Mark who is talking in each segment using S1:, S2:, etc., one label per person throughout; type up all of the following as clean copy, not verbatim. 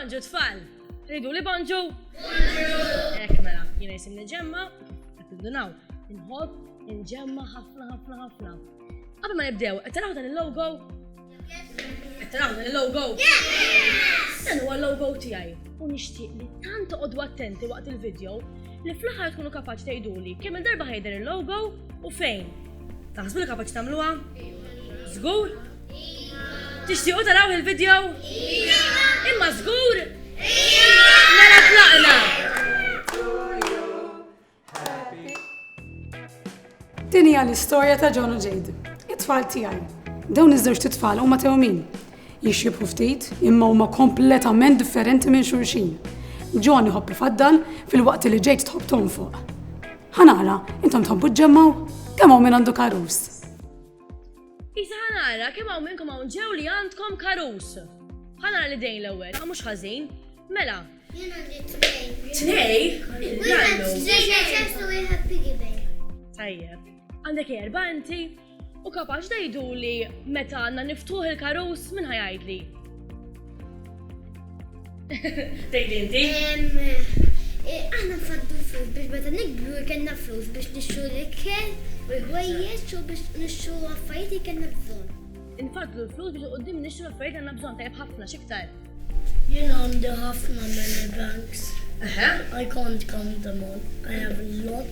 S1: bonġu tfal. Rridu li bonġu? Ek mela, jina jisimni ġemma, għatibdunaw, nħobb nġemma ħafna. Qabel ma nibdew, taraw dan il-logo? Taraw dan il-logo? Dan huwa l-logo tiegħi. U nixtieq li tant toqgħodu attenti waqt il-video li fl-aħħar tkunu kapaċi tgħiduli kemm il-darba ħejder il-logo u fejn. Taħsbu li kapaċi tagħmluha? Żgur? Tixtiequ taraw il-video? Imma żgur? Mela tlaqna!
S2: Din hija l-istorja ta' John u Jade, it-tfal tiegħi. Dawn iż-żewġ tfal huma tewmin. Jixjibħu ftit imma huma kompletament differenti minn xulxin. John iħobb ifaddal fil-waqt li Jade tħobb tonfoq. Ħanara, intom tħobbu ġemmaw? Kemm hawn min għandu karus?
S1: Isa ħanara, kemm hawn minnkom hawn ġew li għandkom karus. Ħanara li dejn l-ewwel, mhux ħażin. Mela.
S3: Jien għandi tnej.
S1: Tnej?
S3: Nagħmlu.
S1: Tajjeb. Għandek erba' inti? U kapaċ tgħiduli meta għandna niftuħ il-karus min ħajajdli? Tgħid inti?
S3: Aħna nfaddu flus biex meta nikbru kellna flus biex nixxu l-ikel u l-ħwejjeġ u biex nixxu affarijiet li kellna bżonn.
S1: Infadlu l-flus biex qudiem nixxu l-affarijiet għandna bżonn tajjeb ħafna x'iktar.
S3: Jien għandi ħafna money banks.
S1: Aha.
S3: I can't count them all. I have a lot.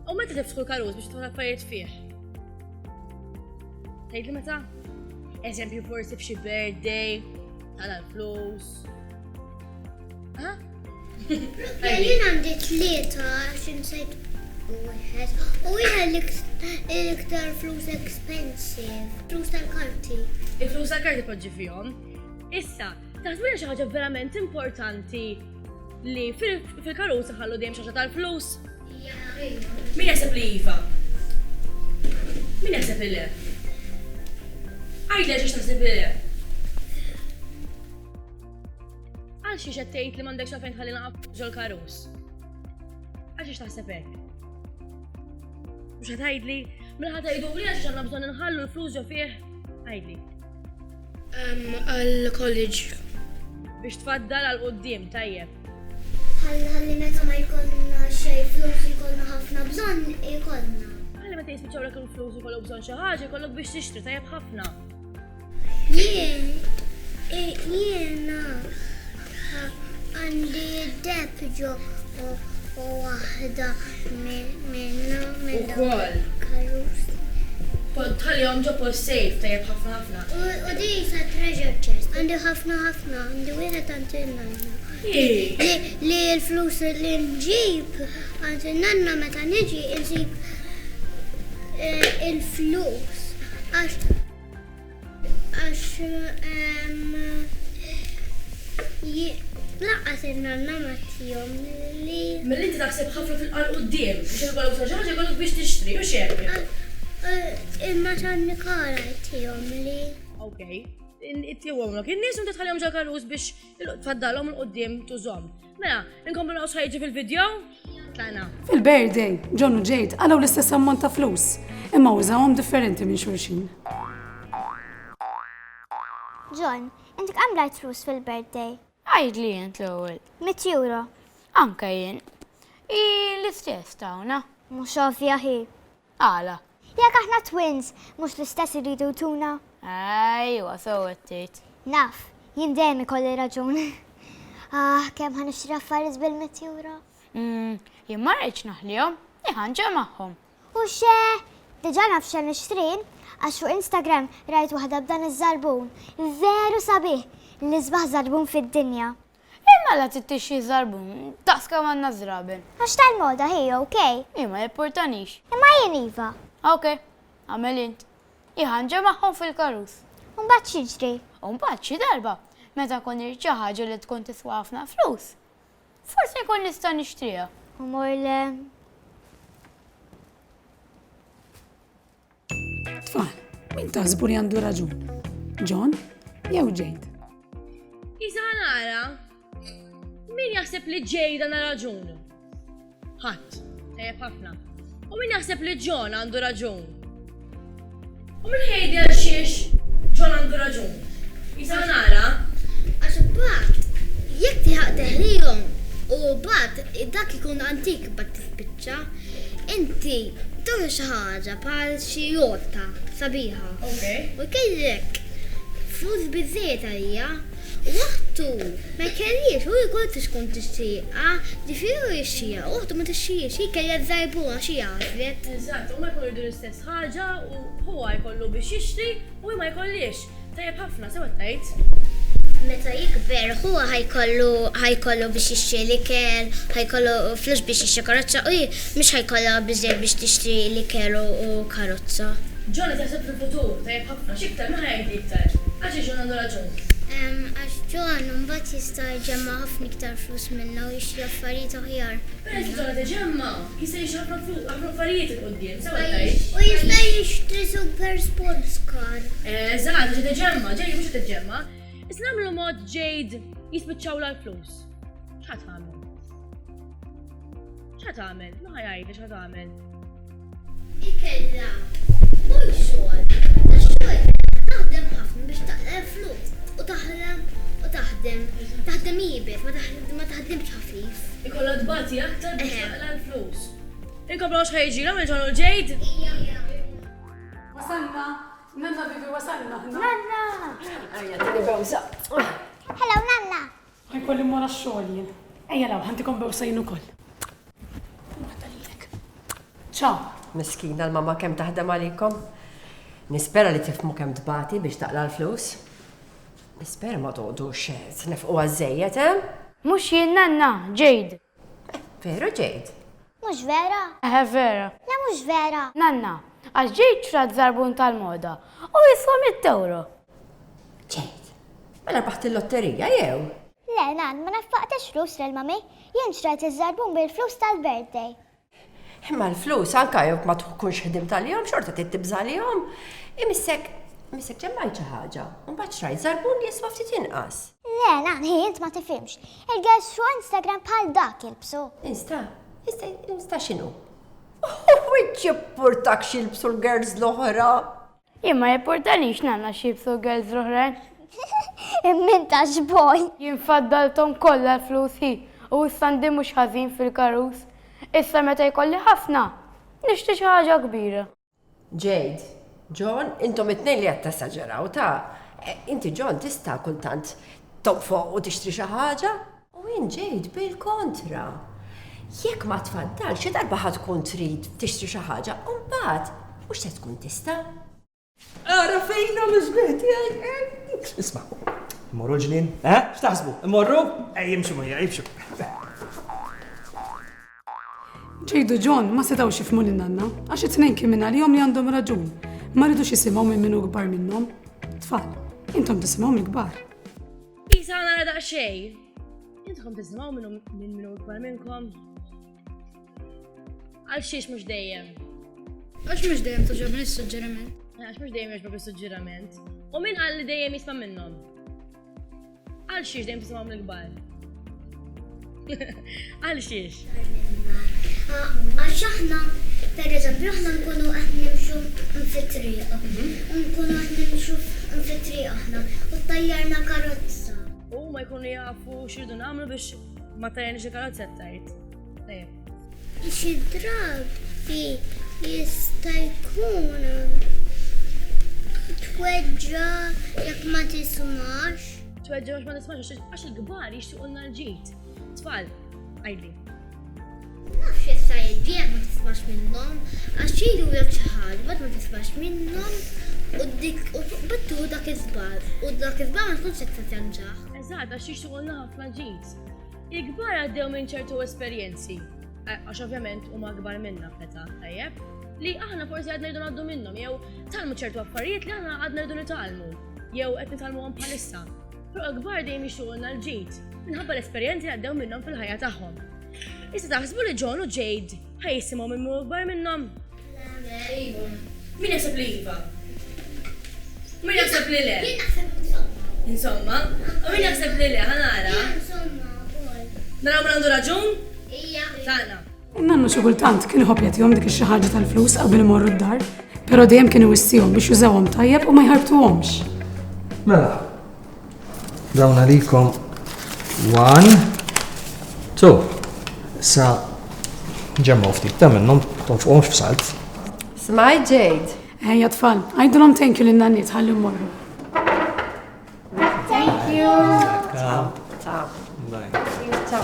S1: U meta tiftħu l-karus biex tħu l-affarijiet fih? Tgħidli meta? Eżempju forsi f'xi birthday, tagħna l-flus. Ha?
S3: Jien għandi tlieta xin sejt wieħed. U wieħed l-iktar flus expensive. Flus tal-karti.
S1: Il-flus tal-karti poġġi fihom. Issa, taħsbina xi ħaġa verament importanti li fil-karus ħallu dejjem xi ħaġa tal-flus? Min jaħseb li iva? Min jaħseb li le? Għajdli xiex taħseb li le? Għal xiex qed tgħid li m'għandekx għalfejn tħalli naqab ġol karus? Għal xiex taħseb hekk? Mhux qed tgħidli mela ħadd tgħiduli għax għandna bżonn inħallu l-flus ġo fih? Għajdli.
S3: Għal-college.
S1: Biex tfaddal għal qudiem tajjeb.
S3: Ħalli meta ma jkollna xej flus jkollna ħafna bżonn jkollna.
S1: Ħalli meta jispiċċawlek il-flus ikollok bżonn xi ħaġa jkollok biex tixtri tajjeb ħafna.
S3: Jiena għandi deb ġo u waħda minn
S1: Ukoll.
S3: karus.
S1: Tħallihom ġo post safe tajjeb ħafna.
S3: U di sa treasure chest. Għandi ħafna, għandi wieħed għandi nanna. Li l-flus li nġib għandi nanna meta niġi nġib il-flus. Għax laqqas il-nanna matijom li.
S1: Mill-inti taħseb ħafna fil-qal qudiem biex ikollok xi ħaġa jkollok biex tixtri u x'hekk.
S3: Imma ċanni kara tijom li.
S1: Okej. It-tiewomlok, in-nies inti tħallihom ġo karus biex tfaddalhom il-qudiem tużhom. Mela, inkomplu naqgħu sħajġi fil-video? Tlaqna.
S2: Fil-birthday, John u Jade għalaw l-istess ammont ta' flus, imma użawhom differenti minn xulxin.
S4: John, intik għamlajt flus fil-birthday.
S5: Għajdli jent l-ewwel.
S4: 100 euro.
S5: Anka jien. L-istess tawna.
S4: Mux ovvja hi.
S5: Għala.
S4: Jek aħna twins, mux l-istess iridu tuna.
S5: Ajwa, so għattit.
S4: Naf, jien dejjem ikolli raġun. Kemm ħan ixtri affarijiet bil-100 euro?
S5: Jien ma rridx naħlihom, iħanġa magħhom.
S4: U xe, diġà naf x'għan nixtrin, għax fuq Instagram rajt waħda b'dan iż-żarbun. Veru sabiħ, l-isbaħ żarbun fid-dinja.
S5: Imma la tittixi żarbun, taska manna żraben.
S4: Għax tal-moda hi, okej?
S5: Imma jipportanix.
S4: Imma jien iva.
S5: Ok, għamel int. Iħanġa magħhom fil-karus.
S4: Mbagħad xiġri.
S5: Mbagħad xi darba, meta kon irċa ħaġa li tkun tiswa ħafna flus. Forsi jkun nista' nixtriha.
S4: Umur le.
S2: Tfal, min taħsbu li għandu raġun? John jew Jade?
S1: Isa nara, min jaħseb li Jade għandha raġun? Ħadd, tajjeb ħafna. U min jaħseb li John għandu raġun? U min ħejdi għal xiex John għandu raġun? Isa nara,
S3: Għax dak ikun antik bat tispiċċa. Inti tuħi xi ħaġa bħal xi jotta sabiħa. U kellek flus biżejjed għalija. Waħtu ma kellix u jkun tkun tixtieqa, ġifieri jixxija, uħtu ma tixxiex, hi kellha żarbuna xi għażlet.
S1: Eżatt, u ma jkollu jdu l-istess ħaġa u huwa jkollu biex jixtri u ma jkollix. Tajjeb ħafna, sewa tajt.
S3: Meta jikber, huwa ħajkollu biex jixtri l-ikel, ħajkollu flus biex jixtri karozza, u mhux ħajkollu biżejjed biex tixtri l-ikel u karozza.
S1: Ġon qed jaħseb fil-futur, tajjeb ħafna, x'iktar ma ħajdi iktar. Għax Ġon għandu raġun.
S3: Għax Ġon mbagħad jista' jġemma ħafna iktar flus minna u jixtri affarijiet aħjar.
S1: Peress Ġon qed iġemma, jista' jixtri ħafna affarijiet il-qudiem, sewa tajt.
S3: U jista' jixtri super sports car.
S1: Eżatt, ġed iġemma, ġej mhux qed iġemma. Issa nagħmlu mod Jade jispiċċaw l-flus. X'ħad tagħmel? X'ħad tagħmel? Ma ħajgħidli x'ħad tagħmel.
S3: Ikella, mhux xogħol. Tax-xogħol taħdem ħafna biex taqla flus u taħdem jibes, ma taħdemx ħafif.
S1: Ikolla tbati aktar biex taqla l-flus. Inkomplu għax ħejġi, l-għamil Ġon u Jade?
S2: Wasalna, nanna Vivi wasalna.
S4: Nanna!
S6: Ejja, tani bewsa.
S4: Hello, Nanna!
S2: Ħajkolli mora x-xogħol jien. Ejja law, ħantikom bewsajn ukoll. Ciao.
S6: Miskina l-mama kemm taħdem għalikom. Nispera li tifmu kemm tbati biex taqla l-flus. Nispera ma toqgħodux tnefqu għażejjed,
S5: Mhux jien Nanna, Jade.
S6: Veru Jade?
S4: Mhux vera?
S5: Vera.
S4: La mhux vera.
S5: Nanna, għax Jade xrat żarbun tal-moda u jiswa 100 euro.
S6: Jade, mela rbaħt il-lotterija jew?
S4: Le, Nan, ma nafaqtex flus l-mami. Jien xtrajt iż-żarbun bil-flus tal-birthday.
S6: Imma l-flus anka jekk ma tkunx ħedim tal-jom, xorta tittibża jom. Imissek ġemmajt xi ħaġa, u mbagħad xrajt żarbun li jiswa ftit inqas.
S4: Le, Nan, jint ma tifhimx. Il-girls fuq Instagram bħal dak jilbsu.
S6: Insta x'inhu? Wiċċ jippurtak xilbsu l-girls l-oħra.
S5: Jien ma jipportanix Nanna xibsu girls l-oħrajn.
S4: Immintax boj.
S5: Jien faddaltom kollha l-flus hi u s-sandi mhux ħażin fil-karus. Issa meta jkolli ħafna, nixtri xi ħaġa kbira.
S6: Jade, John, intom it-tnejn li qed tassaġeraw ta' inti John tista' kultant toqfoq u tixtri xi ħaġa? U jien Jade bil-kontra. Jekk ma tfaddal xi darba ħad tkun trid tixtri xi ħaġa, u mbagħad mhux se tkun tista'.
S7: Ara fejna l-ġbet, Isma, immorru ġnien? X'taħsbu? Immorru? Jimxu mujja, jimxu.
S2: Jade u Ġon ma setgħux jifhmu lil Nanna għax it-tnejn kriminali li għandhom raġun. Ma rridux jisimgħu minn minnu kbar minnhom. Tfal, intom tisimgħu mill-kbar.
S1: Isa nara daqsxejn. Intkom tisimgħu minn minnu kbar minnkom. Għal xiex mhux dejjem.
S8: Għax mux dejjem tuġobni s-suġġeriment?
S1: Għax mhux dejjem jogħġbok is-suġġerament. U min qal li dejjem jisma' minnhom? Għal xiex dejjem tisimgħu mill-kbar? Għal xiex?
S3: Għax aħna, per eżempju, aħna nkunu qed nimxu fit-triq. Nkunu qed nimxu fit-triq aħna u tajjarna karozza.
S1: U ma jkunu jafu xirdu nagħmlu biex ma tajjarniex il-karozza tajt.
S3: Xi drabi jista' jkun tweġġa jekk ma tismax.
S1: Tweġġa ma nismax għax il-kbar jixtiequlna l-ġid. Tfal, għajli.
S3: Nafx jessa jġiegħek ma tismax minnhom, għax jgħidu jekk xi ħaġa bad ma tismax minnhom u battu dak iż-żbar. U dak iż-żbar ma tkunx qed titjanġaħ.
S1: Eżatt, għax jixtiequlna ħafna ġid. Il-kbar għaddew minn ċertu esperjenzi, għax ovvjament huma kbar minna f'età tajjeb, li aħna forsi għadna rridu ngħaddu minnhom jew talmu ċertu affarijiet li aħna għadna rridu nitalmu, jew qed nitalmuhom bħalissa. Però kbar dejjem jixtiequlna l-ġid minħabba l-esperjenzi għaddew minnhom fil-ħajja tagħhom. Issa taħsbu li Ġon u Jade ħajjisimgħu minn minnu kbar minnhom? Min jaħseb li iva? Min jaħseb li le? Insomma, u min jaħseb li le, ħanara? Naraw ma għandu raġun? Tana.
S2: Nannu xi kultant kien ħobjetihom dik ix-xi ħaġa tal-flus qabel imorru d-dar, però dejjem kien iwissihom biex jużawhom tajjeb u ma jħarbtuhomx.
S7: Mela, dawn għalikom 1, 2. Sa, ġemma ftit ta' minnhom tonfuqhomx f'salt.
S6: Smaj Jade.
S2: Ejja tfal, għajdulhom thank you lin-nanniet ħalli mmorru.
S6: Ciao.
S7: Bye.
S6: Ciao.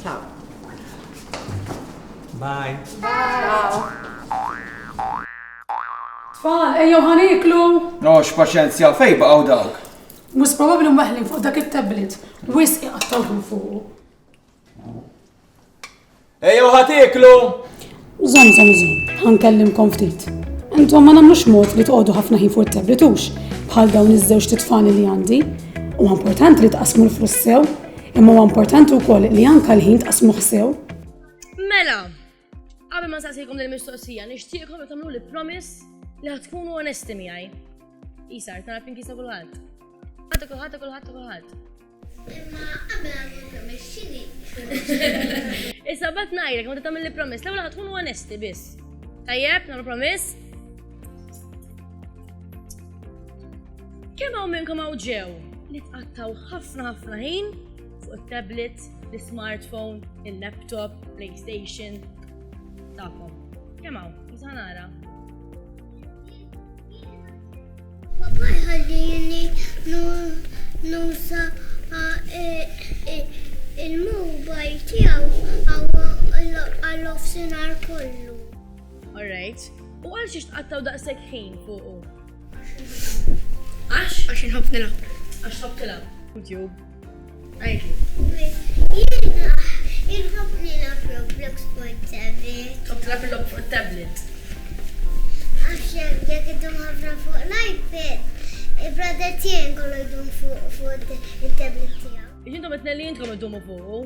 S6: Ciao.
S7: Bye.
S2: Tfal, ejjew ħaniklu.
S9: Nox paċenzja fej baqgħu dawk.
S2: Mus probabli mweħlin fuq dak it-tablet. Wis iqattawhom fuq.
S9: Ejjew ħatiklu!
S2: Żomm, ħankellimkom ftit. Intom ma nagħmlux mod li tqogħdu ħafna ħin fuq it-tablet hux bħal dawn iż-żewġ titfani li għandi. Huwa importanti li tqasmu l-flus sew, imma huwa importanti wkoll li anke l-ħin tqasmuh sew.
S1: Mela, qabel ma nsaqsikom dil-mistoqsija, nixtieqkom li tagħmlu li promise li ħatkunu onesti miegħi. Isar, tara pinki sa kulħadd. Ħadd kulħadd.
S3: Imma qabel għamlu promise x'inhi?
S1: Issa bat ngħidlek ma tagħmel li promise, l-ewwel ħatkunu onesti biss. Tajjeb, nagħmlu promise. Kemm hawn minnkom hawn ġew li tqattaw ħafna ħin fuq it-tablet, l-smartphone, il-laptop, PlayStation tagħkom. Kemm hawn? Issa nara.
S3: Papa jħallini nusa il-mobile tiegħu għall-offsinar kollu.
S1: Alright. U għal xiex tqattaw daqshekk ħin fuqu?
S8: Għax inħobb nilgħab.
S1: Għax tħobb tilgħab. YouTube. Għajtli.
S3: Jiena inħobb nilgħab Roblox fuq it-tablet.
S1: Tħobb tilgħab fuq it-tablet.
S3: Għax jekk idhom ħafna fuq l-iPad, il-brother tiegħi kollu jdum fuq it-tablet tiegħu.
S1: Biex intom it-tnelli intkom iddumu fuqu.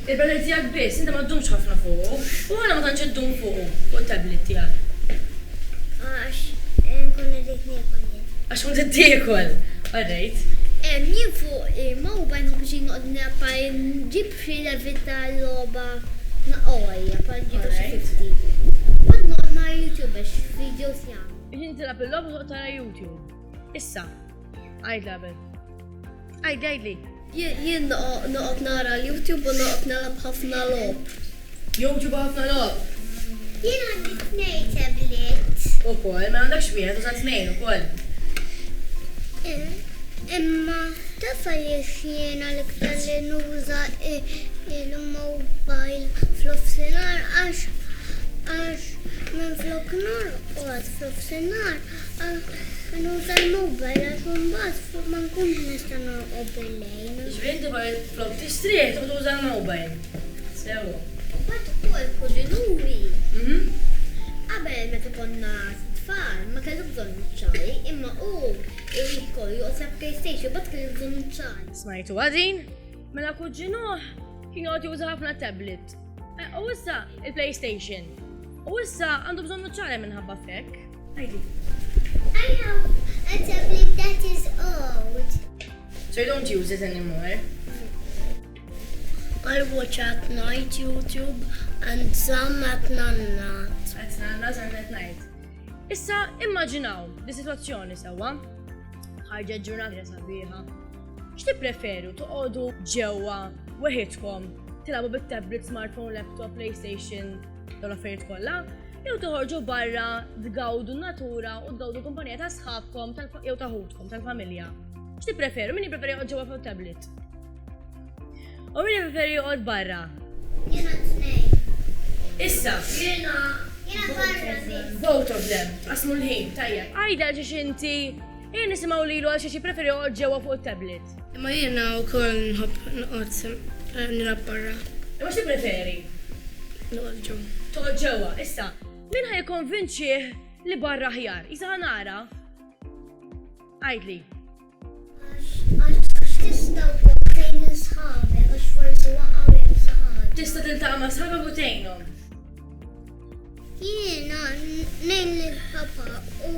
S1: Il-brother tiegħek biss, inta ma ddumx ħafna fuqu. U ħana ma tantx iddum fuqu fuq it-tablet tiegħek.
S3: Għax nkun irrid niekol.
S1: Għax kont tiekol. Alright.
S3: Jien fuq mobile ma biex noqgħod nilgħab nġib xi levita logħba naqgħoja bħal ġibu xi 50. Kont noqgħod nara YouTube biex videos jagħmlu.
S1: Biex inti tilgħab il-logħba toqgħod tara YouTube. Issa. Għajd label. Għajdli.
S8: Jien noqgħod nara l-YouTube u noqgħod nilgħab ħafna logħob.
S1: YouTube ħafna logħob.
S3: Jien għandi 2 tablet.
S1: Ukoll, ma għandekx wieħed użat 2 ukoll.
S3: Imma tafa li jiena l-iktar li nuża il-mobile fl-offsinar għax minn flok norqod fl-offsinar nuża l-mobile għax mbagħad ma nkunx nista' norqod bil-lejl.
S1: Ġbien tibgħa flok tixtrih u tuża l-mobile. Sew.
S3: Bad ukoll kuġinuri. Qabel meta konna tfal ma kellu bżonn ċaj, imma irid kollu joqsab PlayStation bad kellu bżonn ċaj.
S1: Smajtu għadin? Mela kuġinuh kien jgħod juża ħafna tablet. U issa il-PlayStation. U issa għandu bżonn ċara minħabba fek. Għajdi.
S3: I have a tablet that is old.
S1: So you don't use it anymore?
S8: I watch at night YouTube and some at night.
S1: At night. Issa immaġinaw di situazzjoni sewa. Ħarġet ġurnata sabiħa. X'tippreferu toqgħodu ġewwa weħidkom tilgħabu bit-tablet, smartphone, laptop, PlayStation, dawn l-affarijiet kollha, jew toħorġu barra tgawdu n-natura u tgawdu kumpanija ta' sħabkom jew ta' ħudkom tal-familja. X'tippreferu? Min jippreferi joqgħod ġewwa fuq tablet? U min jippreferi joqgħod barra?
S3: Jiena tnejn.
S1: Issa.
S3: Jiena barra biss.
S1: Both of them. Asmu l-ħin, tajjeb. Għajda ġiex inti, jien nisimaw lilu għal xiex preferi joqgħod ġewwa fuq it-tablet.
S8: Imma jiena wkoll nħobb noqgħod nilgħab barra.
S1: Imma x'ti preferi?
S8: Noqgħod ġewwa.
S1: Toqgħod ġewwa, issa. Min ħajkonvinċih li barra ħjar? Isa ħanara? Għajdli.
S3: Għax tista' wkoll tgħin sħabek għax forsi waqgħu hemm saħab.
S1: Tista' tiltaqa' ma' sħabek u tgħinhom.
S3: Jiena nejn l-papa u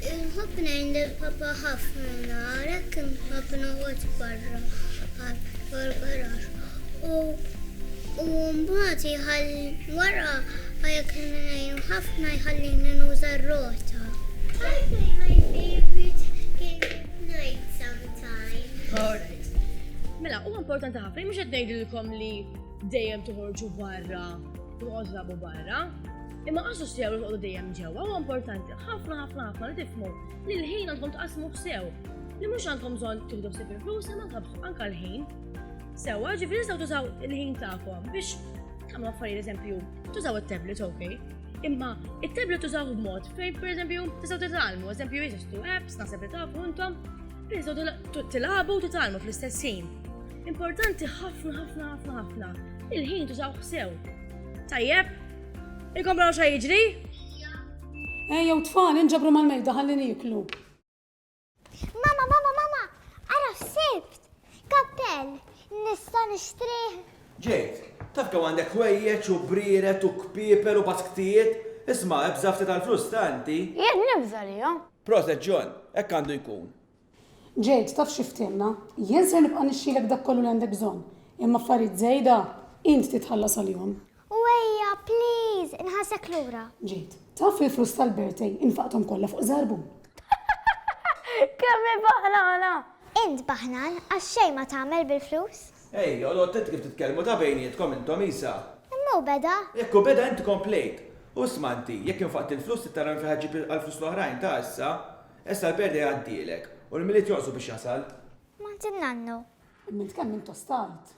S3: nħobb nejn l-papa ħafna għalhekk nħobb noqgħod barra għall-garax. U mbagħad wara jekk nejn ħafna jħallini nuża r-rota. I play my favorite game of night sometimes.
S1: Alright. importanti ħafna, mhux qed ngħidilkom li dejjem toħorġu barra, toqgħodu tagħbu barra. Imma qasu sew li toqgħodu dejjem ġewwa, huwa importanti ħafna li tifhmu li l-ħin għandkom tqasmu sew. Li mhux għandkom bżonn tieħdu ħsieb il-flus, imma anke l-ħin. Sewwa, ġifieri tistgħu tużaw il-ħin tagħkom biex tagħmlu affarijiet eżempju, tużaw it-tablet, okej. Imma it-tablet tużaw b'mod fejn pereżempju tistgħu titgħallmu, eżempju jeżistu apps naħseb li tafu intom, tistgħu tilagħbu u titgħallmu fl-istess ħin. Importanti ħafna. Il-ħin tużaw sew. Tajjeb? Ikombraw xa jiġri?
S2: Ejjew tfal, inġabru mal-mejda ħalli niklu.
S4: Mama, ara sibt, kappell, nista nixtrih.
S9: Ġejt, taf kemm għandek ħwejjeġ u briret u kpieper u basktijiet? Isma' ebża ftit tal-flus tanti.
S5: Jien nibża li,
S9: Proset John, hekk għandu jkun.
S2: Ġejt, taf xiftilna, jien ser nibqa' nixxilek dak kollu li għandek bżonn. Imma affarijiet żejda, int titħallas għalihom.
S4: Wejja, please, inħassek lura.
S2: Ġejt, taf il-flus tal-birthday infaqthom kollha fuq żarbun.
S5: Kemm baħnana!
S4: Int baħnan, għax xejn ma tagħmel bil-flus?
S9: Ej, għodot kif titkellmu ta' bejnietkom intom isa.
S4: Imma beda.
S9: Jekku beda inti komplejt. U smanti, jekk infaqt il-flus tittarra fiħħaġib għal-flus l-oħrajn ta' issa l-berdi għaddilek. U l-miliet joqsu biex jasal.
S4: Ma tinnannu.
S2: Mint kemm int tostajt.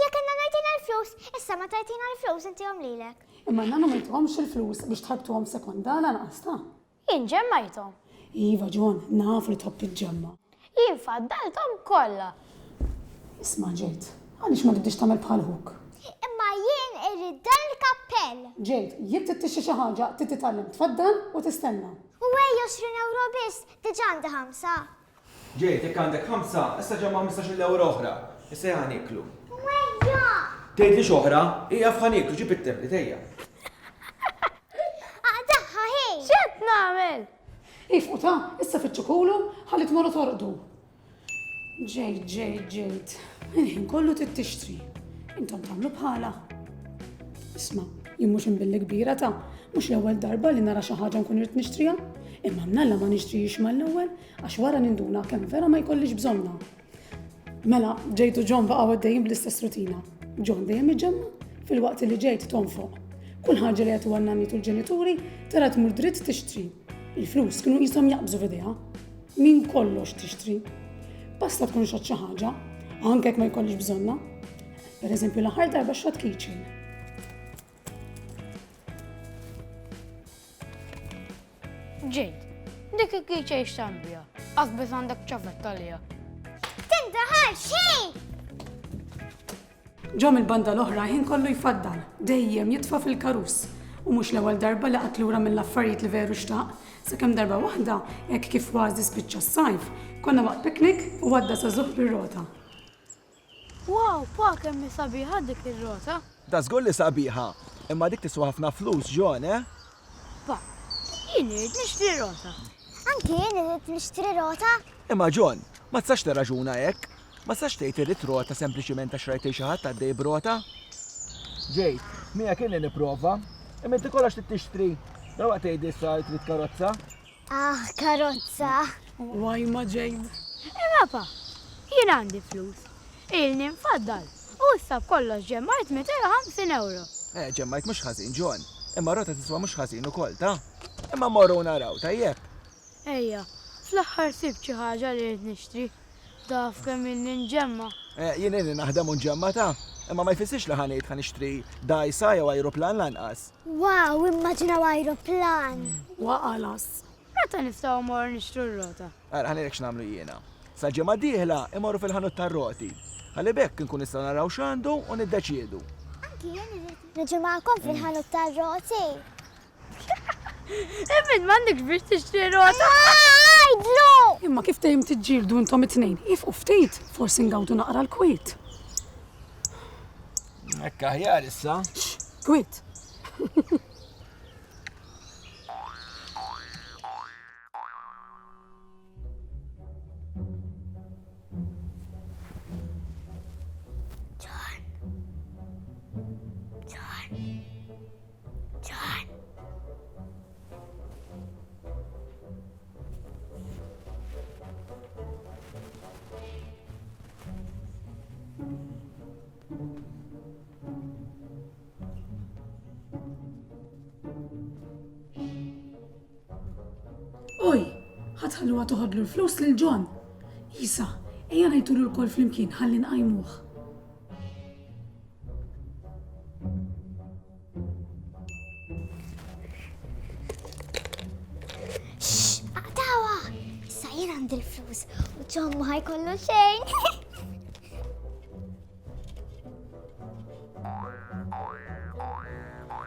S4: Jekk inna ngħidina l-flus, issa ma tajtina l-flus inti lilek.
S2: Imma nagħmlu ma jtuhomx il-flus biex tħarbtuhom sekondana naqasta.
S5: Jien ġemmajthom.
S2: Iva, John, nafu li tħobb il-ġemma.
S5: Jien faddalthom kollha.
S2: Isma' Ġejt, għaliex ma tibdix tagħmel bħal huk.
S4: Imma jien irrid dan il-kappell.
S2: Ġejt, jib tixxi xi ħaġa tititgħallem tfaddal u tistenna.
S4: U għej 20 euro biss, diġà għandi 5.
S9: Ġejt, jekk għandek 5, issa ġemma 15 euro oħra. Issa ħaniklu.
S4: Wejja!
S9: Tgħidli x'oħra, hija f'ħaniklu ġib it-tablet ejja.
S4: Daħħa ħej!
S5: X'qed nagħmel?
S2: Ifquta, issa fiċċukulu ħalli tmorru torqdu. Ġejt. Il-ħin kollu tixtri. Intom tagħmlu bħala. Isma', jien mhux inbilli kbira ta' mhux l-ewwel darba li nara xi ħaġa nkun irid nixtriha, imma mnalla ma nixtrihiex mal-ewwel għax wara ninduna kemm vera ma jkollix bżonna. Mela, Ġejt u John baqgħu għaddejjin bl-istess rutina. John dejjem iġemma fil-waqt li Ġejt tonfoq. Kull ħaġa li għatu għannanitu l-ġenituri tara tmur dritt tixtri. Il-flus kienu jisom jaqbżu f'idejha. Min kollox tixtri. Basta tkun xatt xi ħaġa, anke jekk ma jkollix bżonna. Pereżempju l-aħħar darba xatt keychain.
S5: Ġejt, dik il-keychain x'tambija. Qasbis għandek ċafett għalija.
S4: Tindaħal xejn!
S2: Ġom il-banda l-oħra ħin kollu jfaddal, dejjem jitfa' fil-karus. U mhux l-ewwel darba li qatt lura mill-affarijiet li veru xtaq, sakemm darba waħda hekk kif kważi spiċċa s-sajf, konna waqt piknik u għadda sa żuħ bir-rota.
S5: Wow, pa kemm sabiħa dik ir-rota.
S10: Da żgur li sabiħa, imma dik tiswa ħafna flus, John,
S5: Pa, jien irid nixtri rota.
S4: Anki jien irid nixtri rota?
S10: Imma John, ma tistax tirraġuna hekk. Ma tistax tgħid irid rota sempliċiment għax rajt xi ħadd għaddej b'rota? Ġejt, mija kien li nipprova, imma inti kollha xtrid tixtri. Dawa tgħid issa trid karozza?
S4: Ah, karozza.
S2: Waj ma Ġejt.
S5: Imma pa, jien għandi flus. Ilni nfaddal. U issa b'kollox ġemmajt 250 euro.
S10: Ġemmajt mhux ħażin, John. Imma rota tiswa mhux ħażin ukoll, ta? Imma morru naraw, tajjeb.
S5: Ejja, fl-aħħar sib xi ħaġa li rid nixtri. Taf kemm ilni nġemma.
S10: Jien inni naħdem u nġemma ta' imma ma jfissirx li ħanejt ħanixtri dajsa jew ajruplan lanqas.
S4: Wow, immaġinaw ajruplan.
S2: Waqalas.
S5: Meta nistgħu mmorru nixtru r-rota?
S10: Ara ħanejlek x'nagħmlu jiena. Sa ġimgħa dieħla imorru fil-ħanut tar-roti. Ħalli bekk nkun nistgħu naraw x'għandu u niddeċiedu.
S4: Anki jien irid niġi magħkom fil-ħanut tar-roti.
S5: Ibid m'għandekx biex tixtri rota.
S4: Għajdlu!
S2: Imma kif dejjem tiġġieldu intom it-tnejn, ifqu ftit, forsi ngawdu naqra l-kwiet.
S10: Hekk aħjar issa.
S2: Kwiet.
S4: John.
S2: mbagħad ħalluha toħodlu l-flus lil John. Isa, ejja ngħidulu l-kol flimkien ħalli nqajmuh.
S4: Aqtawa! Issa jien għandi l-flus u John ma ħajkollu xejn.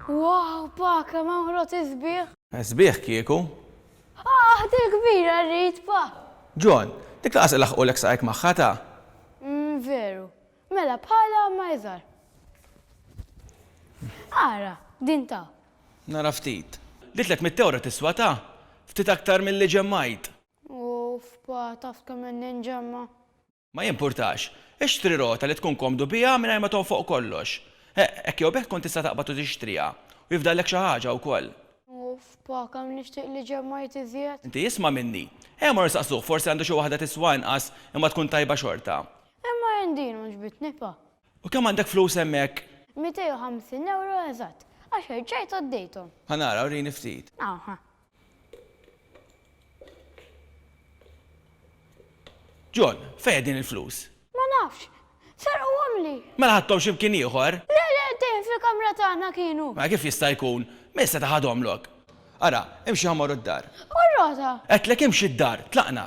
S5: Wow, pa, kemm hawn roti sbieħ.
S9: Sbieħ kieku.
S5: Kbira rrid, pa.
S9: John, dik laqas il-laħqulek saqek maħħata.
S5: Veru. Mela bħala ma jżar. Ara, din ta'.
S9: Nara ftit. Ditlek mit-tewra tiswa ta' ftit aktar mill-li ġemmajt.
S5: Uff, pa, taf kemm ninġemma.
S9: Ma jimpurtax, ixtri rota li tkun komdu bija mingħajr ma tonfoq kollox. Ekk jew beħ tkun tista' taqbad u tixtriha u jifdallek xi ħaġa wkoll.
S5: Uff, pa, kemm nixtieq li ġemmajt iżjed.
S9: Inti jisma' minni. Mor saqsuh forsi għandu xi waħda tiswa inqas imma tkun tajba xorta.
S5: Imma jendin ġbitni, pa.
S9: U kemm għandek flus hemmhekk?
S5: 250 euro eżatt. Għax ġejt għaddejtom.
S9: Ħanara urini ftit.
S5: Aha.
S9: John, fejn din il-flus?
S5: Ma nafx. Sarqu għamli.
S9: Mela ħadtom x'imkien ieħor?
S5: Le, din fil-kamra tagħna kienu.
S9: Ma kif jista' jkun? Missa taħadhomlok. Ara, imxi ħammorru d-dar.
S5: Urrota.
S9: Qedlek imxi d-dar, tlaqna.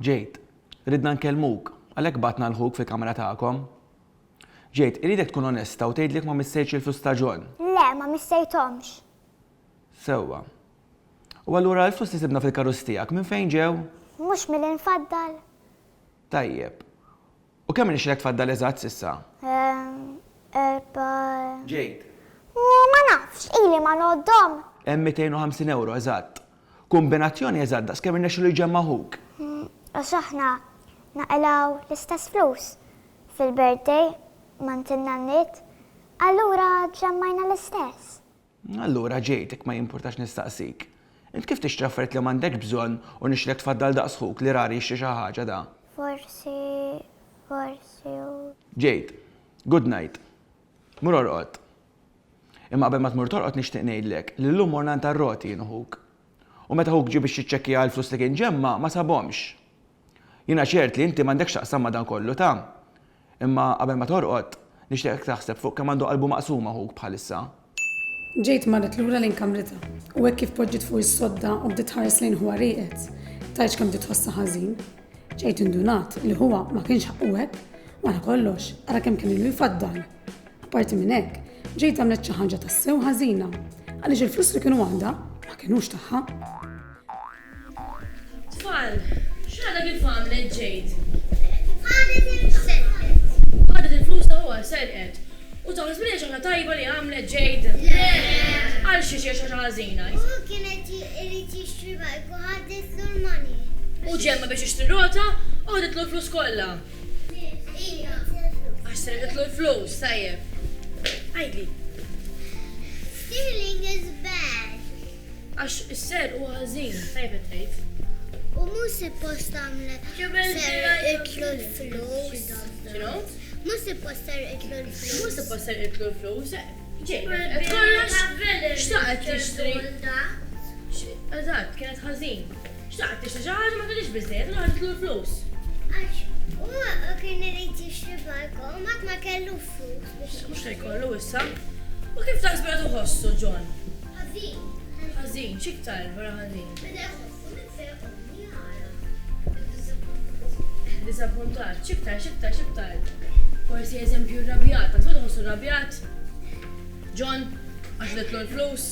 S9: Ġejt, ridna nkellmuk, għalhekk batna l-ħuk fil-kamra tagħkom. Ġejt, iridek tkun onesta u tgħidlek ma missejtx il-flus ta' John.
S4: Le, ma missejtomx.
S9: Sewwa. U allura l-flus li sibna fil-karus tiegħek minn fejn ġew?
S4: Mhux mill-infaddal.
S9: Tajjeb. U kemm nixrek tfaddal eżatt s'issa?
S4: Erba.
S9: Ġejt.
S4: Ma nafx, ili ma noddom.
S9: Hemm 250 euro eżatt. Kombinazzjoni eżatt daqs kemm irnexxielu jġemma'ħuk.
S4: Għax aħna naqlaw l-istess flus. Fil-birthday, mantinna n-nit, allura ġemmajna l-istess.
S9: Allura ġejtek ma jimpurtax nistaqsik. Int kif tixtraffert li m'għandek bżonn u nixrek tfaddal daqsħuk li rari xi ħaġa da?
S4: Forsi.
S9: Ġejt, good night. Mur orqod. Imma qabel ma tmur torqod nixtieq ngħidlek li llum morna ntar-roti jinħuk. U meta ħuk ġi biex jiċċekkja l-flus li kien ġemma ma sabhomx. Jiena ċert li inti m'għandekx taqsam ma dan kollu ta'. Imma qabel ma torqod nixtieq taħseb fuq kemm għandu qalbu maqsuma ħuk bħalissa.
S2: Ġejt marret lura lejn kamrita u hekk kif poġġiet fuq is-sodda u bdiet ħares lejn huwa rieqed. Tajx kemm titħossha ħażin. Ġejt indunat li huwa ma kienx ħaqqu hekk wara kollox ara kemm kien ilu jfaddal. Apparti minn hekk, ġejt għamlet xi ħaġa tassew ħażina għaliex il-flus li kienu għandha ma kinux tagħha.
S1: Tfal, x'għadha kif għamlet ġejt?
S3: Ħadet
S1: Ħadet il-flus ta' huwa serqet. U taħseb li xi ħaġa tajba li għamlet ġejt? Għal xi ħaġa ħażina.
S3: U kienet irid jixtri bajk u ħadet l-money.
S1: U ġemma biex ixtri rota u ħadet l-flus kollha. Għax serqet l-flus, tajjeb. Għajdli.
S3: Stealing is bad.
S1: Għax is-ser u ħażin, tajjeb tgħid.
S3: U mhux suppost għamlet serqitlu l-flus.
S1: X'inhu?
S3: Mhux suppost serqitlu l-flus.
S1: Mhux suppost serqitlu l-flus. Ġejt, kollox xtaqet tixtri. Eżatt, kienet ħażin. Xtaqet tixtri xi ħaġa ma kellix biżżejjed u ħadetlu l-flus.
S3: Għax, u kien irid jixtri bajk u ma kellu flus biex.
S1: Mhux ħajkollu issa. U kif taħsbira tħossu, John?
S3: Ħażin.
S1: Ħażin, x'iktar wara ħażin?
S3: Beda jħossu minn fejn jara.
S1: Disappuntat, x'iktar. Forsi eżempju rrabjat, ma tfod tħossu rrabjat? John, għax ħadetlu l-flus?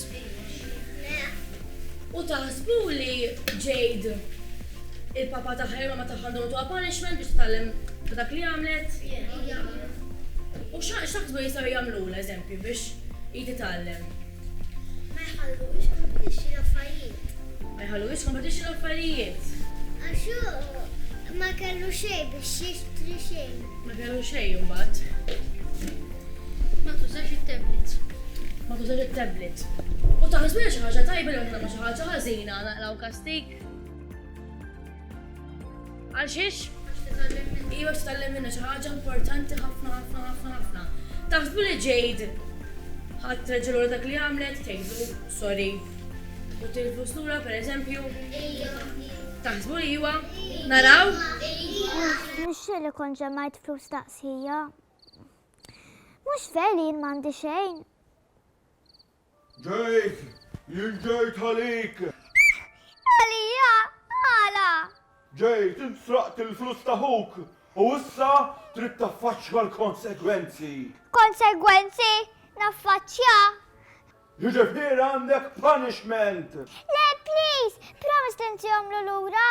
S1: U taħsbu li Jade il-papa taħħa ma taħħandhom tuha punishment biex titgħallem dak li għamlet? U x'taħsbu jistgħu jagħmlu eżempju biex jititgħallem?
S3: Ma jħallux kompetixxi l-affarijiet.
S1: Ma jħallux kompetixxi l-affarijiet.
S3: Għaxu ma kellu xejn biex jixtri xejn.
S1: Ma kellu xejn imbagħad.
S8: Ma tużax it-tablet.
S1: Ma tużax it-tablet. U taħsbu xi ħaġa tajba li nagħmlu xi ħaġa ħażina naqlaw kastik. Għal xiex? Iwa x'tallem minna xi ħaġa importanti ħafna. Taħsbu li Jade ħadd reġel dak li għamlet, tgħidu sorry. U tilfus lura pereżempju. Taħsbu li iwa naraw?
S4: Nixxi li kon ġemmajt flus daqsija. Mhux ver li jien m'għandi xejn.
S10: Jade, jien ġejt għalik.
S4: Għalija, għala.
S10: Jade, insraqt il-flus taħuk u issa trid taffaċċja l-konsekwenzi.
S4: Konsegwenzi? Naffaċċja?
S10: Jiġifieri għandek punishment.
S4: Le, please, promise tintihom lura.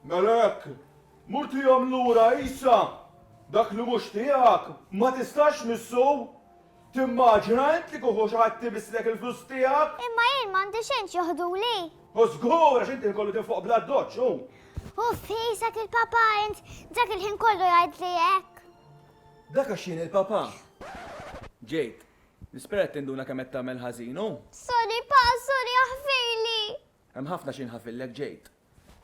S10: Melek, murtihom lura isa. Dak li mhux tiegħek ma tistax missu. Timmaġina int li kuħu xi ħadd tibislek il-flus tiegħek?
S4: Imma jien m'għandi xejn joħduli.
S10: U żgur għax inti kollu tinfoq bla doċċ hu.
S4: U fejsak il-papa int, dak il-ħin kollu jgħid li hekk.
S10: Dak għax jien il-papa. Jade, nispera tinduna kemm qed tagħmel ħażinu.
S4: Sorry pa, sorry aħfili.
S10: Hemm ħafna xi nħaffillek Jade.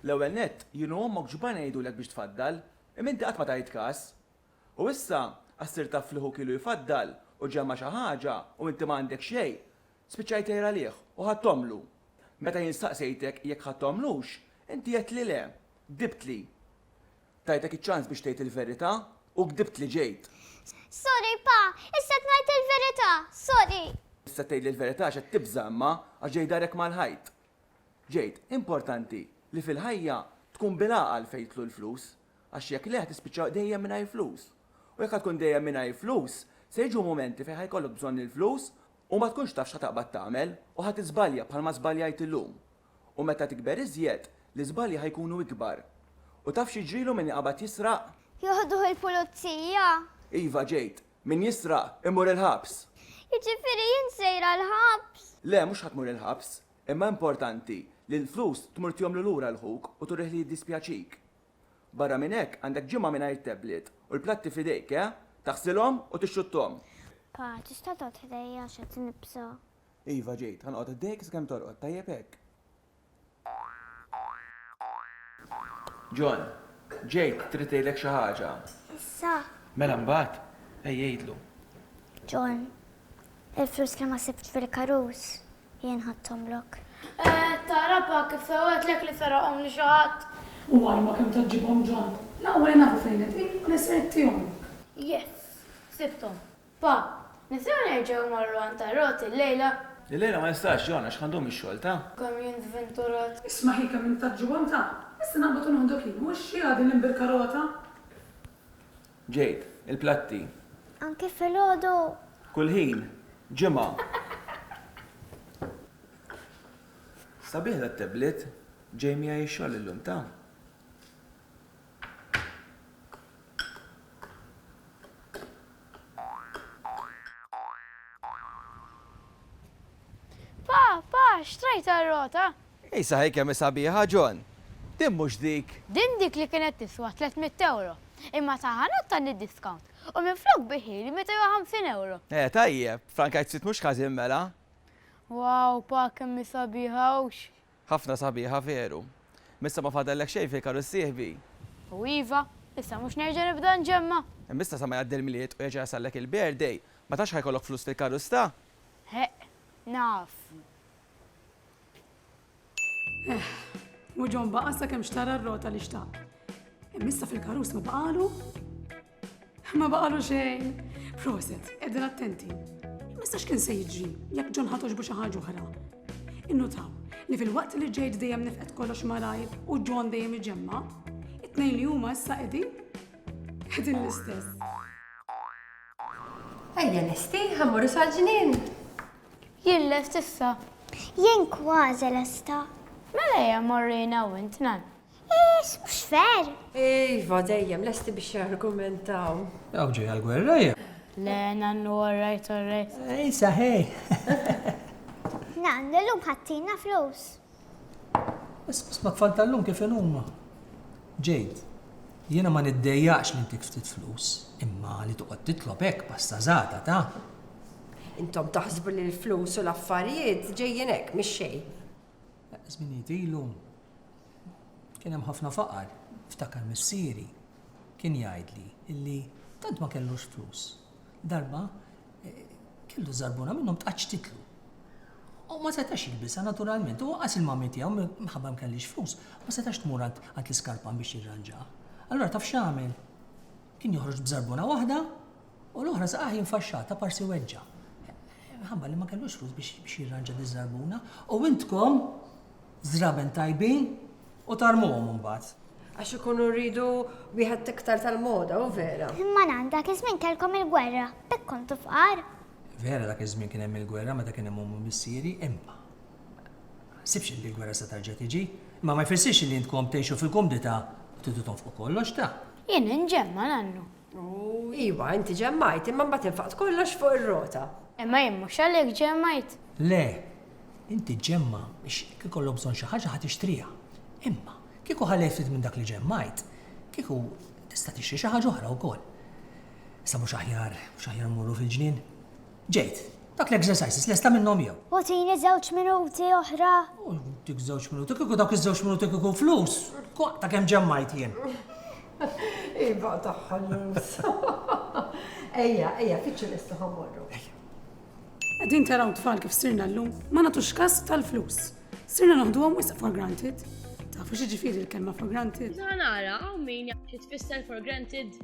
S10: L-ewwel nett jienu ommok ġban jgħidulek biex tfaddal, imma inti qatt ma tgħid każ. U issa assir taf li hu kielu jfaddal u ġemma xi ħaġa u inti m'għandek xejn, spiċċajt tgħid għalih u ħadtomlu. Meta jinstaqsejtek jekk ħadtomlux, inti qed li le, gdibtli. Tajtek iċ-ċans biex tgħid il-verità u gdibtli Jade.
S4: Sorry pa, issa ngħid il-verità, sorry.
S10: Issa tgħid il-verità x'qed tibża imma għax ġejdarek mal-ħajt. Jade, importanti li fil-ħajja tkun bil-għaqal fejn tlu l-flus, għax jekk le tispiċċa dejjem mingħajr flus. U jekk tkun dejjem mingħajr flus, se jiġu momenti fejn ħajkollok bżonn il-flus u ma tkunx taf x'ħataqbad tagħmel u ħadd iżbalja bħalma żbaljajt illum. U meta tikber iżjed, l-iżbalji ħajkunu ikbar. U taf x'jiġrilu min jaqbad jisraq?
S4: Joħduh il-pulizija.
S10: Iva Jade, min jisraq imur il-ħabs.
S4: Jiġifieri jien sejra l-ħabs.
S10: Le, mhux ħatmur il-ħabs, imma importanti li l-flus tmur tihom lura l-ħuk u turih li jiddispjaċik. Barra minn hekk għandek ġimgħa mingħajr tablet u l-platti fidejk, taħsilhom u tixxuttom.
S4: Pa, tista' tgħod ħdejja x'qed nibsa.
S10: Iva Jade, ħanqod id-dejk sakemm torqod, tajjeb hekk. John, Jade trid tgħidlek xi ħaġa.
S4: Issa,
S9: Mela mbagħad, jgħidlu.
S4: John, il-flus li ma sibt fil-karus, jien ħadtomlok.
S5: Tara pa kif sewwetlek li saraqhom li xi ħadd.
S2: U għalma kem taġġibhom ġon. L-ewwel nafu fejn qed u nisrettihom.
S5: Yes, sibtom. Pa, nistgħu nerġgħu marru għand tarroti l-lejla.
S9: Il-lejla ma nistax John għax għandhom ix-xogħol ta'.
S5: Kemm jien żventurat.
S2: Isma' hi kemm taġġibhom ta' issa naqbad nħodu kien, mhux xi għadin bil-karota.
S9: Jade, il-platti.
S4: Anke fil-ħodu.
S9: Kull ħin, ġimgħa. Sabiħ tat-tablet, Jamie għaj xogħol illum ta'.
S5: Pa, xtrajt għal-rota.
S10: Ejsa ħej kemm sabiħa John. Din mhux dik.
S5: Din dik li kienet tiswa 300 euro. Imma taħanot tan discount. U minn flok biħili 250 euro.
S10: Tajjeb, frankajt sit mhux ħażin mela.
S5: Wow, pa kemm sabiħawx.
S10: Ħafna sabiħa veru. Missa ma fadallek xejn fil-karussieħbi.
S5: U iva, issa mhux nerġa' nibda nġemma.
S10: Missa sa ma jgħaddi l-miliet u jeġa jasallek il-birthday, ma tax ħajkollok flus fil-karus ta'?
S5: Naf.
S2: U ġon baqa sakemm xtara r-rota li xtaq. Imissa fil-karus ma baqalu? Ma baqalu xejn. Proset, edin attenti. Imissa x'kien se jiġri jekk ġon ħatoġbu xi ħaġa oħra. Innutaw li fil-waqt li Jade dejjem nifqed kollox malajr u John dejjem iġemma, it-tnejn li huma issa qegħdin l-istess.
S6: Ejja lesti, ħammurru sal-ġnien.
S5: Jien lest issa.
S4: Jien kważi lesta.
S5: Mela hija morrina u intnan.
S4: Mhux fer.
S6: Iva, dejjem lesti biex jargumentaw.
S7: Jaw ġej għal-gwerra ja.
S5: Le, nannu għarrajt.
S7: Ej, saħej.
S4: Nannu l-lum ħattina flus.
S7: Bas ma tfal tal-lum kif huma. Jade, jiena ma niddejjaqx li intik ftit flus, imma li toqgħod titlob hekk pastażata ta'.
S6: Intom taħsbu li l-flus u l-affarijiet ġejjin hekk mix-xejn.
S7: Żminijiet ilu. Kien hemm ħafna faqar, ftakar missieri. kien jgħidli illi tant ma kellux flus. Darba kellu żarbuna minnhom tqaċċ titlu. U ma setax jilbisha naturalment, u qas il-mammi tiegħu minħabba m'kellix flus, ma setax tmur għand l-iskarpan biex jirranġa. Allura taf x'għamel? Kien joħroġ b'żarbuna waħda u l-oħra saqaħ jinfaxxata parsi weġġa. Minħabba li ma kellux flus biex jirranġa diż-żarbuna u intkom żraben tajbin u tarmuhom imbagħad.
S6: Għax ikunu rridu wieħed iktar tal-moda, u vera.
S4: Imma nanda, kismin kelkom il-gwerra, bekk kontu fqar.
S7: Vera dak iż-żmien kien hemm il-gwerra meta kien hemm missieri, imma. Sibx li l-gwerra se tarġa' tiġi, imma ma jfissirx li intkom tgħixu fil-kumdità u tidu tonfqu kollox ta'.
S5: Jien inġemma nannu.
S6: Iva, inti ġemmajt, imma mbagħad infaqt kollox fuq ir-rota.
S5: Imma jien mhux għalhekk ġemmajt.
S7: Le, inti ġemma biex kiekollu bżonn xi ħaġa ħadd tixtriha. Imma kieku ħaleftit minn dak li ġemmajt, kieku tista' tixtri xi ħaġa oħra wkoll. Issa mhux aħjar mmorru fil-ġnien. Ġejt, dak l-exercises lesta minnhom jew.
S4: U tini 2 minuti oħra.
S7: Dik 2 minuti, kieku dak iż-2 minuti kieku flus. Ta' kemm ġemmajt jien.
S6: Iva taħħallus. Ejja, fiċċu lesta ħammorru.
S2: Qegħdin taraw tfal kif sirna llum ma nagħtux każ tal-flus. Sirna noħduhom wisq for granted. Tafu xi ġifieri l-kelma for granted?
S1: Nara, hawn min xi tfisser for granted.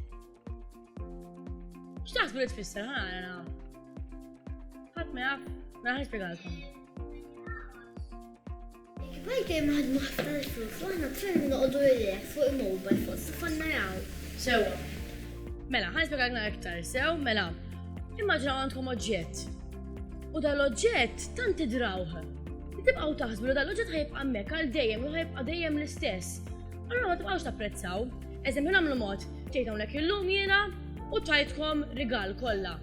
S1: X'taħsbu li tfisser ħana? Ħadd ma jaf, ma nispjegalkom.
S3: Bajkej maħdmu ħafna l-flus, u aħna tfel noqogħdu jilek fuq il-mobile fuq s-fanna jaw.
S1: Sewa. Mela, ħanispjegalna iktar, sew, mela. Immaġinaw għandkom oġġett. U dal-oġġett tant tidrawh. Tibqgħu taħsbu li dal-oġġett ħajibqa' hemmhekk għal dejjem u ħajibqa' dejjem l-istess. Allura ma tibqgħux tapprezzaw. Eżempju nagħmlu mod, ġejt hawnhekk illum jiena u tajtkom rigal kollha.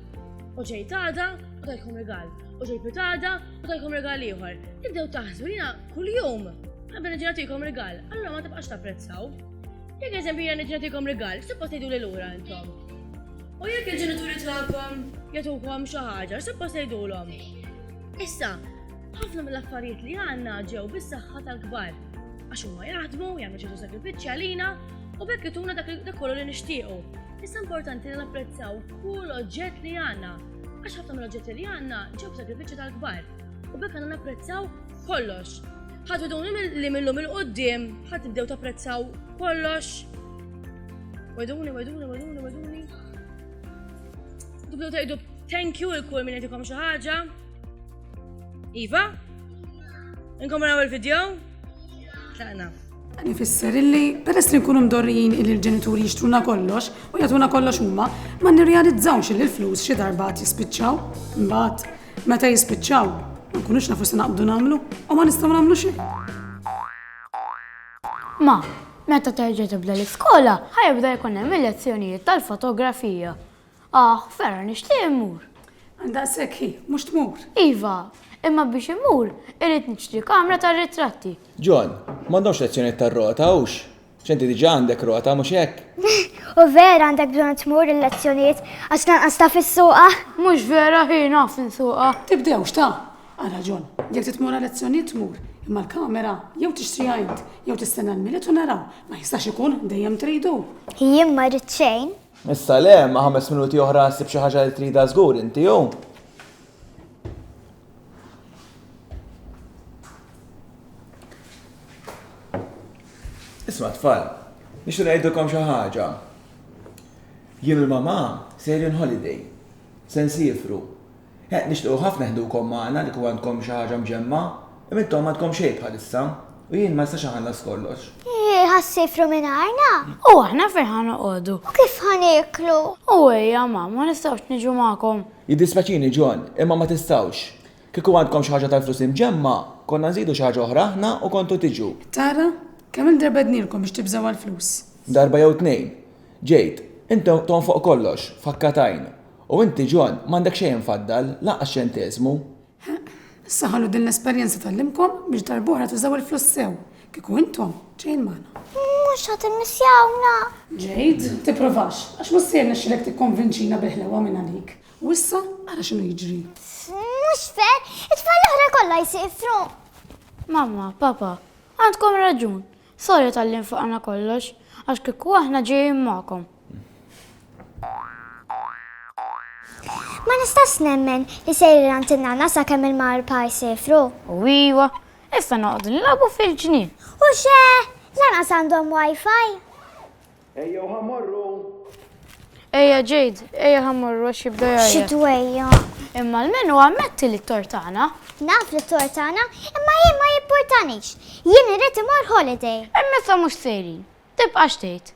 S1: U ġejt għada u tajtkom rigal. U ġejt pitada u tajtkom rigal ieħor. Tibdew taħsbu jiena kuljum qabel niġi nagħtikom rigal, allura ma tibqax tapprezzaw. Jekk eżempju jiena niġi nagħtikom rigal, x'tibqa' tgħidu lil lura intom? U jekk il-ġenituri tagħkom jagħtukom xi ħaġa, x'tibqa' tgħidulhom? Issa, ħafna mill-affarijiet li għandna ġew bis-saħħa tal-kbar. Għax huma jaħdmu, jagħmlu ċertu sakrifiċċji għalina u bekk ituna dak kollu li nixtiequ. Issa importanti li napprezzaw kull oġġett li għandna. Għax ħafna mill-oġġetti li għandna ġew b'sakrifiċċju tal-kbar. U bekk għandna napprezzaw kollox. Ħadd weduni li millum il-qudiem ħadd tibdew tapprezzaw kollox. Weduni. Tibdew tgħidu thank you il-kull min jagħtikom xi ħaġa. Iva? Inkom naraw il-video? Tlaqna.
S2: Nifisser illi peress li nkunu mdorrijin illi l-ġenituri jixtruna kollox u jagħtuna kollox huma, ma nirrealizzawx illi l-flus xi darbat jispiċċaw. Imbagħad meta jispiċċaw, ma nkunux nafu se naqbdu nagħmlu u ma nistgħu nagħmlu xejn.
S5: Ma, meta terġa' tibda l-iskola, ħajbda jkun hemm il-lezzjonijiet tal-fotografija. Vera nixtieq immur.
S2: Għandaqshekk hi, mhux tmur.
S5: Iva, imma biex immur, irrid nixtri kamra tar-ritratti.
S10: John, m'għandhomx lezzjonijiet tar-rota hux? X'inti diġà għandek rota mhux hekk?
S4: U vera għandek bżonn tmur il-lezzjonijiet għax lanqas taf is-suqa.
S5: Mhux vera ħin naf insuqa.
S2: Tibdewx ta' ara John, jekk titmur lezzjonijiet tmur, imma l-kamera jew tixtriha int, jew tistenna l-miliet u naraw, ma jistax ikun dejjem tridu.
S4: Jien ma rrid xejn.
S10: Issa le, ma 5 minuti oħra ssib xi ħaġa li trida żgur inti jew. Isma' tfal, nixtu ngħidulkom xi ħaġa. Jien u l-mama sejrin holiday, se nsifru. Nixtiequ ħafna ħdukom magħna li għandkom xi ħaġa mġemma, imma intom m'għandkom xejn bħalissa u jien ma nistax aħallas kollox.
S4: Ħassifru minn għarna?
S5: U aħna fejn ħanoqogħdu.
S4: U kif ħaniklu?
S5: U ejja ma nistgħux niġu magħkom.
S10: Jiddispjaċini John, imma ma tistgħux. Kieku għandkom xi ħaġa tal-flus imġemma, konna nżidu xi ħaġa oħra aħna u kontu tiġu.
S2: Tara, kemm il-darba dnilkom biex tibżgħu għall-flus?
S10: Darba jew tnejn. Ġejt, inti tonfoq kollox, fakkatajn. U inti John, m'għandek xejn faddal, laqqas xenteżmu.
S2: Issa ħallu din l-esperjenza tal-limkom biex darbohra tużaw il-flus sew. Kieku intom ġejn magħna.
S4: Mhux ħadd immissjawna.
S2: Ġejt, tipprovax, għax mhux se nexxilek tikkonvinċina bil-ħlewa minn għalik. U issa ara x'inhu jiġri.
S4: Mhux fer, it-tfal l-oħra kollha jsifru.
S5: Mamma, papa, għandkom raġun. Sorry tal-li nfaqna kollox, għax kieku aħna ġejjin magħkom.
S4: Ma nistax nemmen li sejri għand in-nana sakemm il-marpa jsifru.
S5: U iwa, issa noqdu nilabu fil-ġnien.
S4: U xe, lanqas għandhom wifi.
S9: Ejjew ħamorru.
S5: Ejja Jade, ejja ħammurru għax jibda jgħajja.
S4: Xidwejja.
S5: Imma l-menu għammetti li t-tortana.
S4: Naf li tortana, imma jien ma jimportanix. Jien irrid imur holiday.
S5: Emmessa mux sejrin, tibqa xtejt.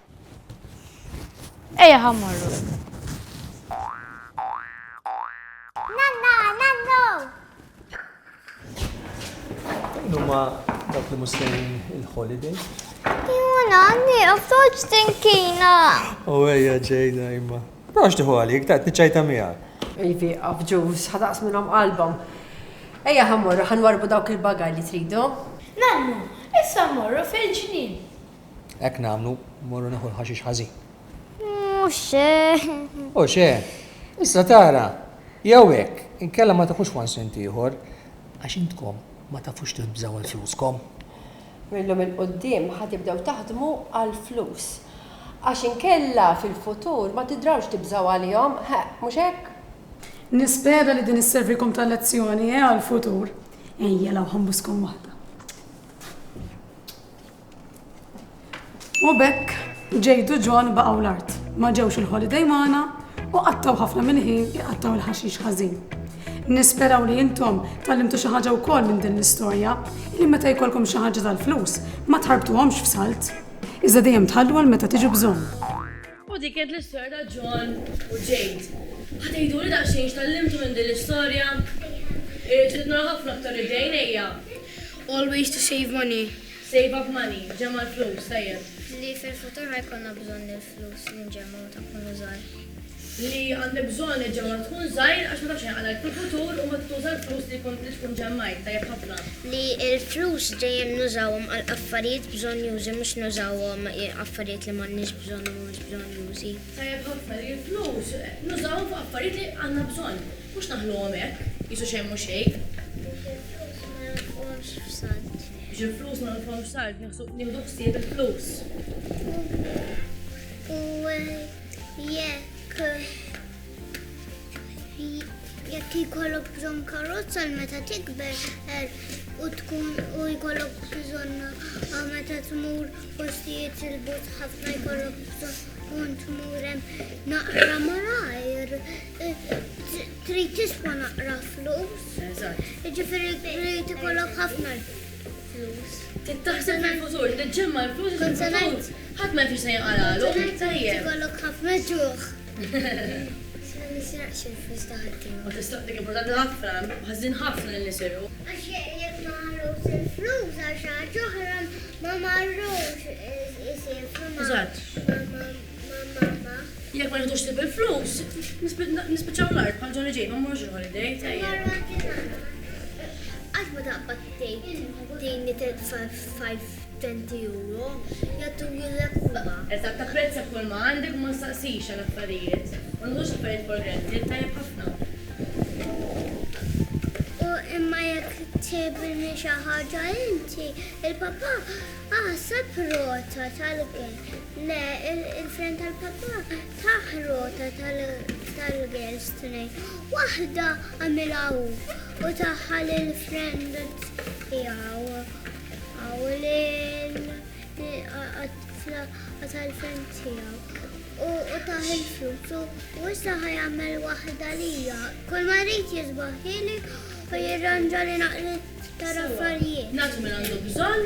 S5: Ejja ħammurru.
S4: Nanno!
S7: Numa dawk li mustejn il-holiday.
S4: Juna, għanni għaftoċ tinkina.
S7: U ejja ġejda imma. Prox tiħu għalik, ta' t-nċajta miegħek.
S6: Ivi, għafġuż, ħadaqs minnhom qalbhom. Ejja ħammorru, ħanwarbu dawk il-bagaj li tridu.
S5: Nannu, issa morru fil-ġnien.
S7: Ek namlu, morru neħu l-ħaxix ħażin.
S4: Muxe.
S7: U xe, issa tara, jew hekk, inkella ma tafux wan sent ieħor, għax intkom ma tafux tibżaw il-fluskom.
S6: Millum il-qoddim ħatibdew taħdmu għal-flus. Għax inkella fil-futur ma tidrawx tibżaw għalihom, mhux hekk?
S2: Nispera li din isservikom tal-lezzjoni għal-futur. Ejja law ħambuskom waħda. U bekk, ġejdu John baqgħu l-art. Ma ġewx il-holiday magħna u qattaw ħafna minn ħin jqattaw il-ħaxix ħażin. Nisperaw li intom tallimtu xi ħaġa wkoll minn din l-istorja li meta jkollkom xi ħaġa tal-flus ma tħarbtuhomx f'salt. Iżda dejjem tħallu għal meta tiġu bżonn.
S1: U dik kienet l-istorja ta' John u Jade. Ħatejdu li daqsxejn x'tallimtu minn din l-istorja. Irrid nara ħafna aktar idejn ejja.
S8: Always to save money.
S1: Save up money, ġemma l-flus, tajjeb.
S3: Li fil-futur ħajkonna bżonn il-flus li nġemmu ta' kunu żgħar.
S1: Li għandek bżonn ġemma tkun żgħir għax ma tafx għalek fil-futur u ma tuża l-flus li tkun ġemmajt, tajjeb ħafna.
S3: Li il-flus ġejjem nużawhom għal affarijiet bżonn jużi mhux nużawhom affarijiet li m'għandniex bżonn u mhux bżonn jużi.
S1: Tajjeb ħafna li l-flus nużawhom fuq affarijiet li għandna bżonn. Mhux naħluhom hekk, jisu xejn mhux hekk. Biex il-flus ma nfhomx salt, nieħdu ħsieb il-flus.
S3: U jekk jkollok bżonn karozza meta tikber u tkun u jkollok bżonn meta tmur postijiet il-but ħafna jkollok bżonn tmur hemm naqra malajr. Trid tiswa naqra flus. Jiġifieri trid ikollok ħafna flus.
S1: Tittaħseb fil-futur, tiġġemma l-flus fil-futur. Ħadd ma jfix se jinqalalu, tajjeb.
S3: Tikollok ħafna ġuħ. Nisraqx il-flus taħaddim.
S1: Ma tistaqdik importanti ħafna, ħażin ħafna li nisiru.
S3: Għax jekk ma marrux il-flus għax ħaġa oħra ma marrux isir
S1: Eżatt.
S3: Mamma.
S1: Jekk ma nħidux tib il-flus, nispiċċaw l-art bħal ġoni ġej, ma mmorrux il-holiday, tajjeb.
S3: Għax ma taqbad tejni 5-20 euro, jattu jillek huma.
S1: Eżatt, ta' prezza kull ma għandek ma staqsix għal-affarijiet. Ma nħidux affarijiet for granted, tajjeb ħafna.
S3: U imma jekk tibni xi ħaġa inti, il-papa sab rota tal-gen. Le, il-friend tal-papa taħ rota tal-girls tnej. Waħda għamilaw u taħħal il-friend tiegħu. Tal-friend tiegħu. U taħ il-flus u issa ħajamel waħda lija. Kull ma rrid jisbaħ ħili u jirranġa li naqlet tal-affarijiet.
S1: Nagħtu minn għandu bżonn,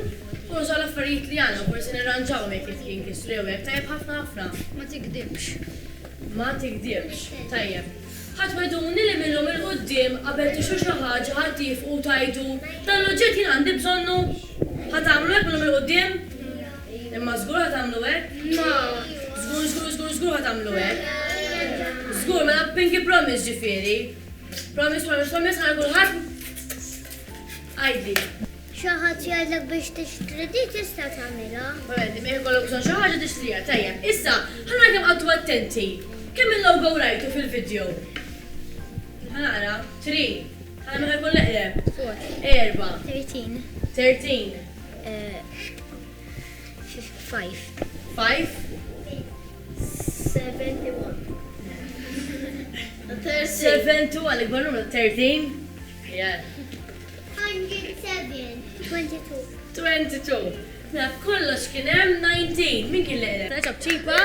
S1: u nużaw l-affarijiet li għandna, forsi nirranġawhom jekk jinkisru jew hekk, tajjeb ħafna.
S3: Ma tikdibx.
S1: Ma tikdibx, tajjeb. Ħadd ma jduni li minnhom il-qudiem qabel tixu xi ħaġa ħadd tifqu tajdu dan l-oġġett jien għandi bżonnu. Ħadd tagħmlu hekk minnhom il-qudiem? Imma żgur ħadd tagħmlu hekk? Żgur ħadd tagħmlu hekk. Żgur mela pinky promise ġifieri. Promise ħana kulħadd. Għajdi.
S3: Xi ħadd jgħidlek biex tixtri di tista' tagħmilha.
S1: Verament, ma jkollok bżonn xi ħaġa tixtriha, tajjeb. Issa, ħana kemm qagħdu attenti. Kemm il-logo rajtu fil-video? Ħanara, 3. Ħana ma ħajkun leqreb. 4. 13.
S3: 5.
S1: 5.
S3: 71.
S1: 7 2 għal ikbar numru 13. Yeah.
S3: 107. 22.
S1: 22. Naf kollox kien hemm 19. Min kien l-eqreb? Naċab ċipa?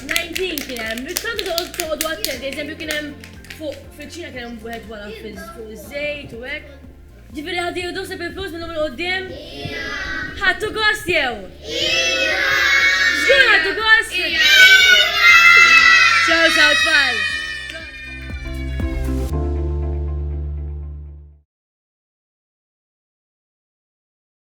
S1: 19 kien hemm. Tantu toqgħodu attenti, eżempju kien hemm fuq fil-ċina kien hemm wieħed wara fuq iż-żejt u hekk. Ġifieri ħadd jieħdu doseb il-flus minn numru qudiem? Ħadtu gost jew? Żgur ħadtu gost? Ciao, ciao, tfal!